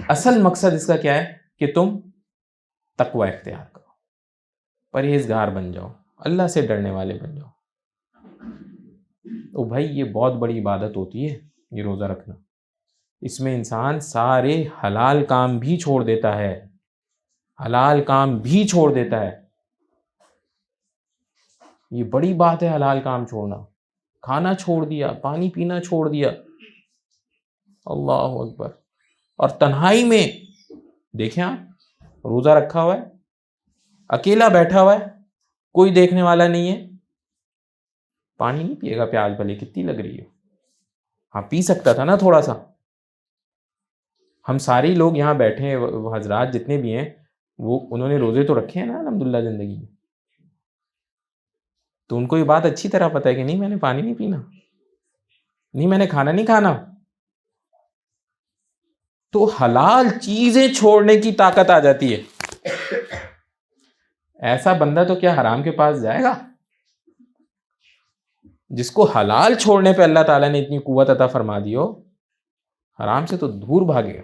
اصل مقصد اس کا کیا ہے کہ تم تقوی اختیار کرو، پرہیزگار بن جاؤ، اللہ سے ڈرنے والے بن جاؤ۔ تو بھائی یہ بہت بڑی عبادت ہوتی ہے یہ روزہ رکھنا، اس میں انسان سارے حلال کام بھی چھوڑ دیتا ہے، حلال کام بھی چھوڑ دیتا ہے۔ یہ بڑی بات ہے حلال کام چھوڑنا، کھانا چھوڑ دیا، پانی پینا چھوڑ دیا، اللہ اکبر۔ اور تنہائی میں دیکھیں آپ، روزہ رکھا ہوا ہے، اکیلا بیٹھا ہوا ہے، کوئی دیکھنے والا نہیں ہے، پانی نہیں پیے گا، پیاس بھلے کتنی لگ رہی ہے، ہاں پی سکتا تھا نا تھوڑا سا۔ ہم سارے لوگ یہاں بیٹھے ہیں، وہ حضرات جتنے بھی ہیں وہ انہوں نے روزے تو رکھے ہیں نا الحمدللہ زندگی میں، تو ان کو یہ بات اچھی طرح پتہ ہے کہ نہیں میں نے پانی نہیں پینا، نہیں میں نے کھانا نہیں کھانا۔ تو حلال چیزیں چھوڑنے کی طاقت آ جاتی ہے۔ ایسا بندہ تو کیا حرام کے پاس جائے گا؟ جس کو حلال چھوڑنے پہ اللہ تعالیٰ نے اتنی قوت عطا فرما دی ہو، حرام سے تو دور بھاگے گا،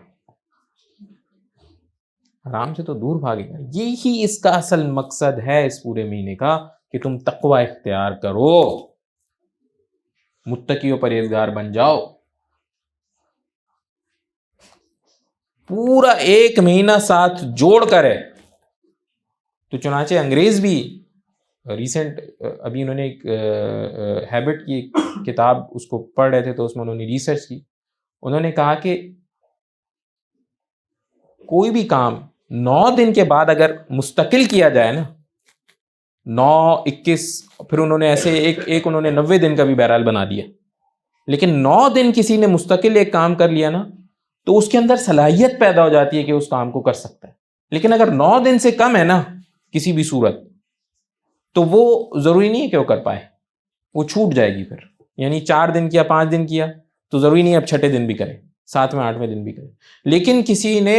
حرام سے تو دور بھاگے گا۔ یہی اس کا اصل مقصد ہے اس پورے مہینے کا، کہ تم تقوی اختیار کرو، متقی و پرہیزگار بن جاؤ۔ پورا ایک مہینہ ساتھ جوڑ کر ہے۔ تو چنانچہ انگریز بھی ریسنٹ ابھی انہوں نے ایک ہیبٹ کی کتاب اس کو پڑھ رہے تھے، تو اس میں انہوں نے ریسرچ کی، انہوں نے کہا کہ کوئی بھی کام 9 دن کے بعد اگر مستقل کیا جائے نا، 9، 21، پھر انہوں نے ایسے ایک انہوں نے 90 دن کا بھی بہرحال بنا دیا، لیکن 9 دن کسی نے مستقل ایک کام کر لیا نا تو اس کے اندر صلاحیت پیدا ہو جاتی ہے کہ اس کام کو کر سکتا ہے۔ لیکن اگر 9 دن سے کم ہے نا کسی بھی صورت، تو وہ ضروری نہیں ہے کہ وہ کر پائے، وہ چھوٹ جائے گی پھر۔ یعنی 4 دن کیا، 5 دن کیا تو ضروری نہیں اب 6 دن بھی کرے، 7ویں 8ویں دن بھی کرے۔ لیکن کسی نے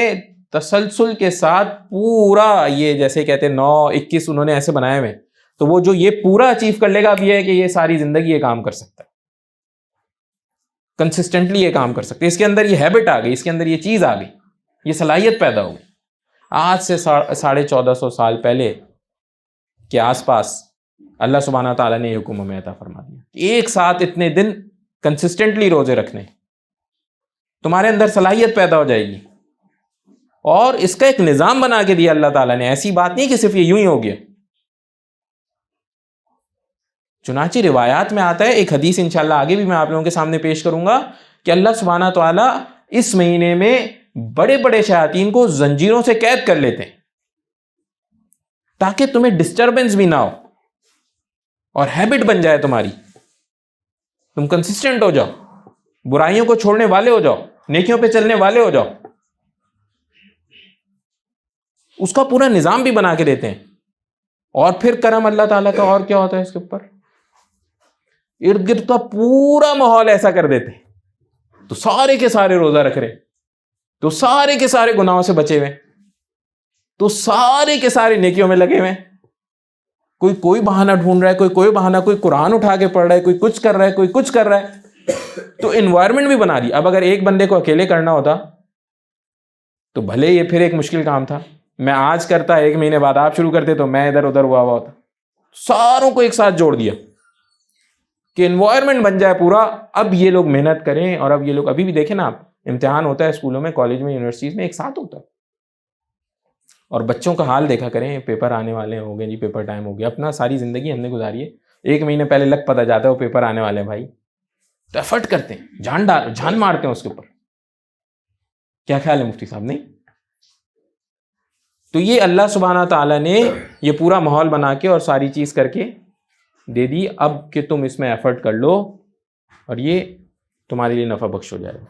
تسلسل کے ساتھ پورا یہ جیسے کہتے ہیں 9، 21 انہوں نے ایسے بنائے ہوئے، تو وہ جو یہ پورا اچیو کر لے گا، اب یہ ہے کہ یہ ساری زندگی یہ کام کر سکتا ہے، کنسسٹنٹلی یہ کام کر سکتے ہیں۔ اس کے اندر یہ ہیبٹ آ گئی، اس کے اندر یہ چیز آ گئی، یہ صلاحیت پیدا ہو گئی۔ آج سے 1450 سال پہلے کے آس پاس اللہ سبحانہ تعالیٰ نے یہ حکم ہمیں عطا فرما دیا کہ ایک ساتھ اتنے دن کنسسٹنٹلی روزے رکھنے، تمہارے اندر صلاحیت پیدا ہو جائے گی۔ اور اس کا ایک نظام بنا کے دیا اللہ تعالیٰ نے، ایسی بات نہیں کہ صرف یہ یوں ہی ہو گیا۔ چنانچہ روایات میں آتا ہے، ایک حدیث انشاءاللہ آگے بھی میں آپ لوگوں کے سامنے پیش کروں گا، کہ اللہ سبحانہ تعالیٰ اس مہینے میں بڑے بڑے شیاطین کو زنجیروں سے قید کر لیتے ہیں تاکہ تمہیں ڈسٹربنس بھی نہ ہو اور ہیبٹ بن جائے تمہاری، تم کنسسٹنٹ ہو جاؤ، برائیوں کو چھوڑنے والے ہو جاؤ، نیکیوں پہ چلنے والے ہو جاؤ۔ اس کا پورا نظام بھی بنا کے دیتے ہیں۔ اور پھر کرم اللہ تعالیٰ کا اور کیا ہوتا ہے اس کے اوپر، ارد گرد کا پورا ماحول ایسا کر دیتے ہیں، تو سارے کے سارے روزہ رکھ رہے، تو سارے کے سارے گناہوں سے بچے ہوئے، تو سارے کے سارے نیکیوں میں لگے ہوئے۔ کوئی بہانہ ڈھونڈ رہا ہے، کوئی بہانہ، کوئی قرآن اٹھا کے پڑھ رہا ہے، کوئی کچھ کر رہا ہے، کوئی کچھ کر رہا ہے۔ تو انوائرمنٹ بھی بنا دی۔ اب اگر ایک بندے کو اکیلے کرنا ہوتا تو بھلے یہ پھر ایک مشکل کام تھا، میں آج کرتا، 1 مہینے بعد آپ شروع کرتے تو میں ادھر ادھر ہوا ہوتا۔ ساروں کو ایک ساتھ جوڑ دیا کہ انوائرمنٹ بن جائے پورا۔ اب یہ لوگ محنت کریں، اور اب یہ لوگ ابھی بھی دیکھیں نا، آپ امتحان ہوتا ہے اسکولوں میں، کالج میں، یونیورسٹیز میں، ایک ساتھ ہوتا ہے، اور بچوں کا حال دیکھا کریں، پیپر آنے والے ہو گئے جی، پیپر ٹائم ہو گیا، اپنا ساری زندگی ہم نے گزاری ہے، 1 مہینے پہلے لگ پتہ جاتا ہے وہ پیپر آنے والے ہیں بھائی، تو ایفرٹ کرتے ہیں، جان مارتے ہیں اس کے اوپر۔ کیا خیال ہے مفتی صاحب؟ نہیں؟ تو یہ اللہ سبحانہ تعالیٰ نے یہ پورا ماحول بنا کے اور ساری چیز کر کے دے دی، اب کہ تم اس میں ایفرٹ کر لو اور یہ تمہارے لیے نفع بخش ہو جائے گا۔